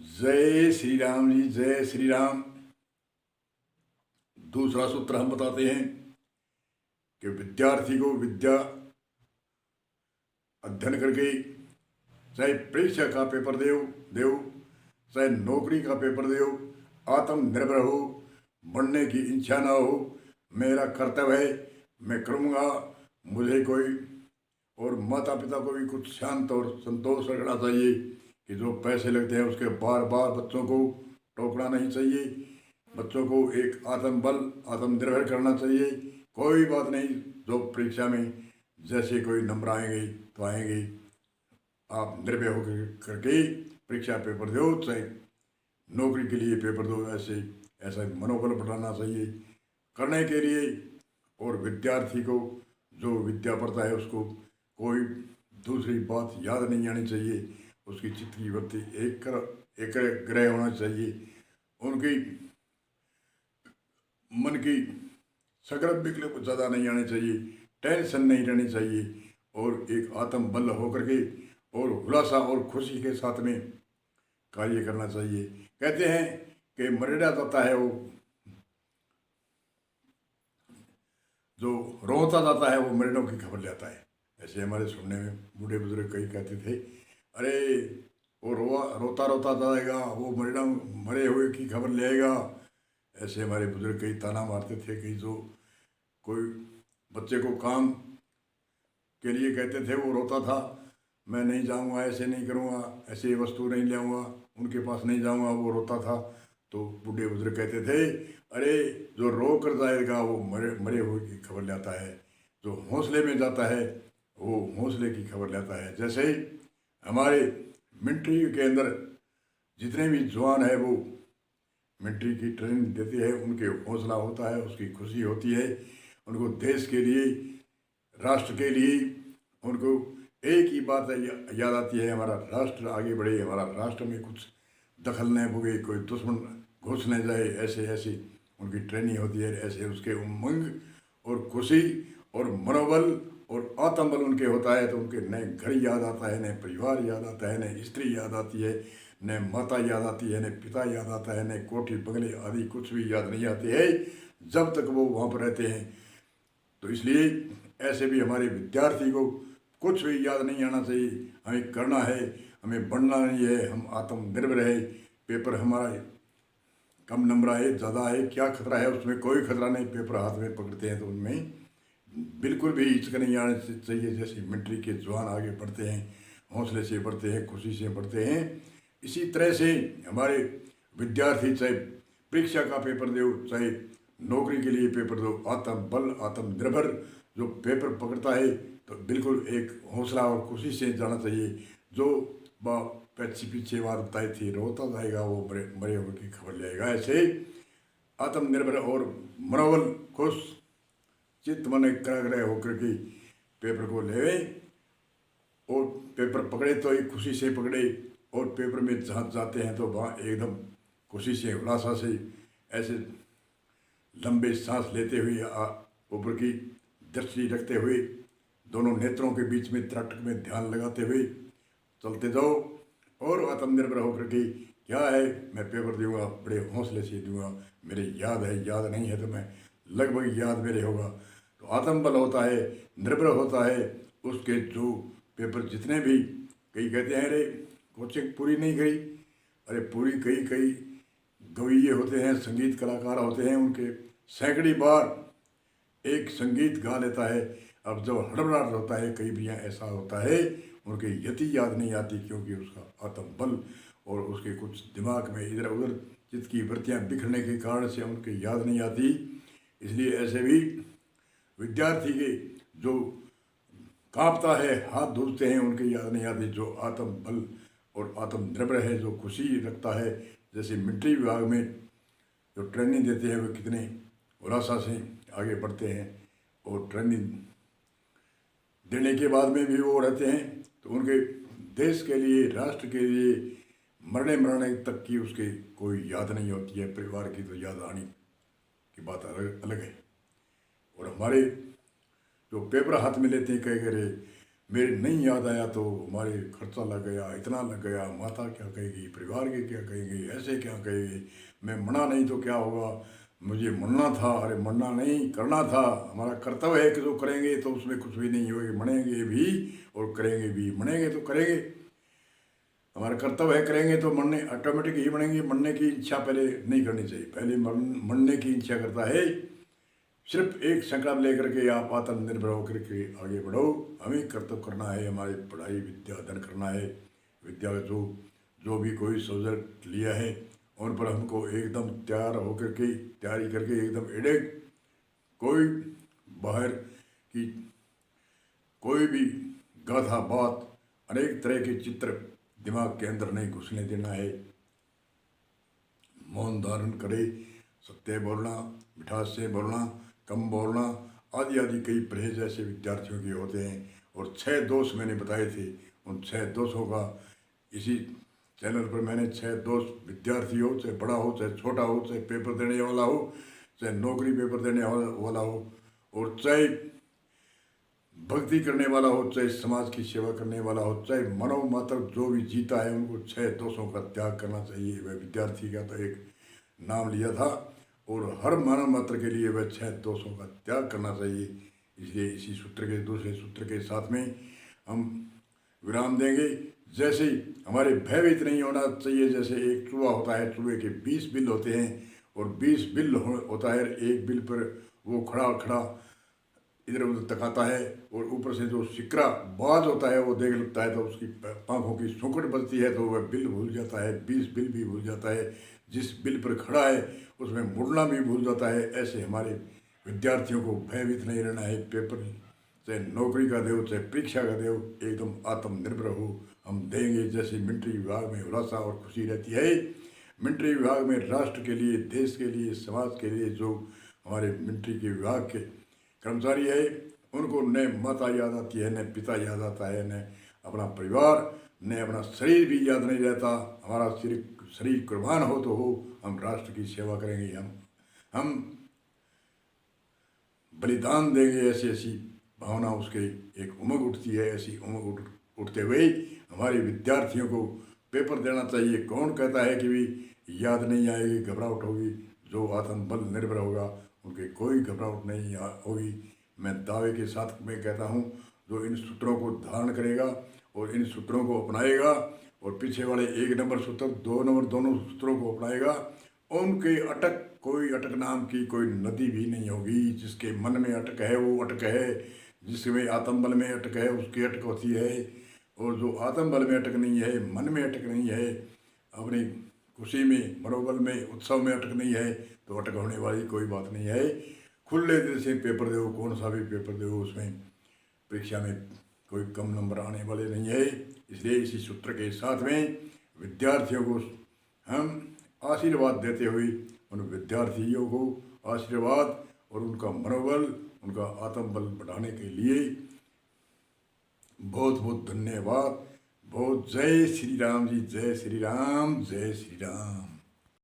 जय श्री राम जी, जय श्री राम। दूसरा सूत्र हम बताते हैं कि विद्यार्थी को विद्या अध्ययन करके चाहे परीक्षा का पेपर देव चाहे नौकरी का पेपर देव, आत्मनिर्भर हो, बढ़ने की इच्छा ना हो। मेरा कर्तव्य है, मैं करूँगा। मुझे कोई और माता पिता को भी कुछ शांत और संतोष रखना चाहिए कि जो पैसे लगते हैं उसके बार बार बच्चों को टोकना नहीं चाहिए। बच्चों को एक आत्मबल, आत्मनिर्भर करना चाहिए। कोई बात नहीं, जो परीक्षा में जैसे कोई नंबर आएंगे तो आएंगे, आप निर्भय होकर करके परीक्षा पेपर दो, चाहे नौकरी के लिए पेपर दो। ऐसा मनोबल बढ़ाना चाहिए करने के लिए। और विद्यार्थी को जो विद्या पढ़ता है उसको कोई दूसरी बात याद नहीं आनी चाहिए। उसकी चित्त की वृत्ति एक ग्रह होना चाहिए। उनकी मन की सगरब विकल्प ज़्यादा नहीं आने चाहिए, टेंशन नहीं रहनी चाहिए। और एक आत्मबल होकर के और हुलासा और खुशी के साथ में कार्य करना चाहिए। कहते हैं कि मरेड़ा जाता है वो, जो रोता जाता है वो मरेड़ों की खबर लेता है। ऐसे हमारे सुनने में बूढ़े बुजुर्ग कई कहते थे, अरे वो रोता रोता जाएगा, वो मरेड़ा मरे हुए की खबर ले आएगा। ऐसे हमारे बुजुर्ग कई ताना मारते थे कि जो कोई बच्चे को काम के लिए कहते थे वो रोता था, मैं नहीं जाऊंगा, ऐसे नहीं करूंगा, ऐसे वस्तु नहीं ले आऊँगा, उनके पास नहीं जाऊंगा, वो रोता था। तो बूढ़े बुजुर्ग कहते थे, अरे जो रो कर जाएगा वो मरे मरे हुए की खबर लाता है, जो हौसले में जाता है वो हौसले की खबर लाता है। जैसे ही हमारे मिलिट्री के अंदर जितने भी जवान है वो मिलिट्री की ट्रेनिंग देते हैं, उनके हौसला होता है, उसकी खुशी होती है। उनको देश के लिए, राष्ट्र के लिए उनको एक ही बात याद आती है, हमारा राष्ट्र आगे बढ़े, हमारा राष्ट्र में कुछ दखल न होगे, कोई दुश्मन घुस न जाए। ऐसे ऐसी उनकी ट्रेनिंग होती है। ऐसे उसके उमंग और खुशी और मनोबल और आत्मबल उनके होता है। तो उनके न घर याद आता है, न परिवार याद आता है, न स्त्री याद आती है, न माता याद आती है, न पिता याद आता है, न कोठी बंगले आदि कुछ भी याद नहीं आती है जब तक वो वहाँ पर रहते हैं। तो इसलिए ऐसे भी हमारे विद्यार्थी को कुछ भी याद नहीं आना चाहिए। हमें करना है, हमें बढ़ना नहीं है, हम आत्मनिर्भर है। पेपर हमारा कम नंबर आए, ज़्यादा आए, क्या खतरा है, उसमें कोई खतरा नहीं। पेपर हाथ में पकड़ते हैं तो उनमें बिल्कुल भी हिचक नहीं आना चाहिए। जैसे मिलिट्री के जवान आगे बढ़ते हैं, हौसले से बढ़ते हैं, खुशी से बढ़ते हैं, इसी तरह से हमारे विद्यार्थी चाहे परीक्षा का पेपर दो, चाहे नौकरी के लिए पेपर दो, आत्मबल, आत्मनिर्भर जो पेपर पकड़ता है तो बिल्कुल एक हौसला और खुशी से जाना चाहिए। जो पीछे बात बताई थी, रोता जाएगा वो मरे मरे हुए की खबर ले आएगा। ऐसे आत्मनिर्भर और मनोबल खुश चित्त मन एकाग्र होकर के पेपर को ले और पेपर पकड़े तो एक खुशी से पकड़े। और पेपर में जहाँ जाते हैं तो वहाँ एकदम खुशी से, उल्लासा से, ऐसे लंबे सांस लेते हुए, ऊपर की दृष्टि रखते हुए, दोनों नेत्रों के बीच में त्राटक में ध्यान लगाते हुए चलते जाओ। और आत्मनिर्भर होकर के क्या है, मैं पेपर दूंगा, बड़े हौसले से दूंगा, मेरे याद है, याद नहीं है तो मैं लगभग याद मेरे होगा। तो आत्मबल होता है, निर्भर होता है। उसके जो पेपर जितने भी, कई कहते हैं अरे कोचिंग पूरी नहीं करी, अरे पूरी कई कई गवैये होते हैं, संगीत कलाकार होते हैं, उनके सैकड़ी बार एक संगीत गा लेता है। अब जब हड़बड़ाहट होता है, कई भी ऐसा होता है उनके यति याद नहीं आती, क्योंकि उसका आत्मबल और उसके कुछ दिमाग में इधर उधर चित्त की वृत्तियाँ बिखरने के कारण से उनके याद नहीं आती। इसलिए ऐसे भी विद्यार्थी के जो कांपता है, हाथ धूलते हैं, उनके याद नहीं आती। जो आत्मबल और आत्मनिर्भर है, जो खुशी रखता है, जैसे मिलिट्री विभाग में जो ट्रेनिंग देते हैं वे कितने उल्लासा से आगे बढ़ते हैं। और ट्रेनिंग देने के बाद में भी वो रहते हैं तो उनके देश के लिए, राष्ट्र के लिए मरने मरने तक की उसके कोई याद नहीं होती है। परिवार की तो याद आनी की बात अलग अलग है। और हमारे जो पेपर हाथ में लेते हैं, कह करे मेरे नहीं याद आया तो हमारे खर्चा लग गया, इतना लग गया, माता क्या कहेगी, परिवार के क्या कहेंगे, ऐसे क्या कहेगी, मैं मना नहीं तो क्या होगा, मुझे मरना था, अरे मरना नहीं करना था, हमारा कर्तव्य है कि जो करेंगे तो उसमें कुछ भी नहीं होगी, मरेंगे भी और करेंगे भी, मरेंगे तो करेंगे, हमारा कर्तव्य है, करेंगे तो मरने ऑटोमेटिक ही मरेंगे। मरने की इच्छा पहले नहीं करनी चाहिए, पहले मरने की इच्छा करता है। सिर्फ एक संकल्प लेकर के आप आत्मनिर्भर होकर के आगे बढ़ो। हमें कर्तव्य करना है, हमारी पढ़ाई विद्या अध्ययन करना है, विद्या जो जो भी कोई सब्जेक्ट लिया है उन पर हमको एकदम तैयार होकर के तैयारी करके एकदम एडे कोई बाहर की कोई भी गाथा बात अनेक तरह के चित्र दिमाग के अंदर नहीं घुसने देना है। मौन धारण करे, सत्य बोलना, मिठास से बोलना, कम बोलना आदि आदि कई परहेज ऐसे विद्यार्थियों के होते हैं। और 6 दोष मैंने बताए थे, उन 6 दोषों का इसी चैनल पर मैंने 6 दोष, विद्यार्थी हो चाहे बड़ा हो चाहे छोटा हो, चाहे पेपर देने वाला हो चाहे नौकरी पेपर देने वाला हो, और चाहे भक्ति करने वाला हो चाहे समाज की सेवा करने वाला हो, चाहे मानव मात्र जो भी जीता है उनको 6 दोषों का त्याग करना चाहिए। वह विद्यार्थी का तो एक नाम लिया था और हर मानव मात्र के लिए वह 6 दोषों का त्याग करना चाहिए। इसलिए इसी सूत्र के दूसरे सूत्र के साथ में हम विराम देंगे। जैसे हमारे भयभीत नहीं होना चाहिए, जैसे एक चूहा होता है, चूहे के 20 बिल होते हैं और 20 बिल होता है, एक बिल पर वो खड़ा खड़ा इधर उधर तकाता है और ऊपर से जो शिकरा बाज होता है वो देख लगता है तो उसकी पाँखों की सूखट बजती है तो वह बिल भूल जाता है, 20 बिल भी भूल जाता है, जिस बिल पर खड़ा है उसमें मुड़ना भी भूल जाता है। ऐसे हमारे विद्यार्थियों को भयभीत नहीं रहना है। पेपर चाहे नौकरी का दो चाहे परीक्षा का दो, एकदम आत्मनिर्भर हो। हम देंगे। जैसे मिलिट्री विभाग में उल्लास और खुशी रहती है, मिलिट्री विभाग में राष्ट्र के लिए, देश के लिए, समाज के लिए जो हमारे मिलिट्री के विभाग के कर्मचारी है उनको न माता याद आती है, न पिता याद आता है, न अपना परिवार, न अपना शरीर भी याद नहीं रहता। हमारा शरीर कुर्बान हो तो हो, हम राष्ट्र की सेवा करेंगे, हम बलिदान देंगे। ऐसी ऐसी भावना उसके एक उमंग उठती है। ऐसी उमंग उठते हुए हमारे विद्यार्थियों को पेपर देना चाहिए। कौन कहता है कि भी याद नहीं आएगी, घबराहट होगी? जो आत्मबल निर्भर होगा उनके कोई घबराहट नहीं होगी। मैं दावे के साथ मैं कहता हूँ, जो इन सूत्रों को धारण करेगा और इन सूत्रों को अपनाएगा और पीछे वाले 1 नंबर सूत्र 2 नंबर दोनों सूत्रों को अपनाएगा, उनके कोई अटक नाम की कोई नदी भी नहीं होगी। जिसके मन में अटक है वो अटक है, जिसमें आत्मबल में अटक है उसकी अटक होती है। और जो आत्मबल में अटक नहीं है, मन में अटक नहीं है, अपनी खुशी में, मनोबल में, उत्सव में अटक नहीं है, तो अटक होने वाली कोई बात नहीं है। खुले दिल से पेपर दो, कौन सा भी पेपर दो, उसमें परीक्षा में कोई कम नंबर आने वाले नहीं है। इसलिए इसी सूत्र के साथ में विद्यार्थियों को हम आशीर्वाद देते हुए उन विद्यार्थियों को आशीर्वाद और उनका मनोबल, उनका आत्मबल बढ़ाने के लिए बहुत बहुत धन्यवाद। बहुत जय श्री राम जी, जय श्री राम, जय श्री राम।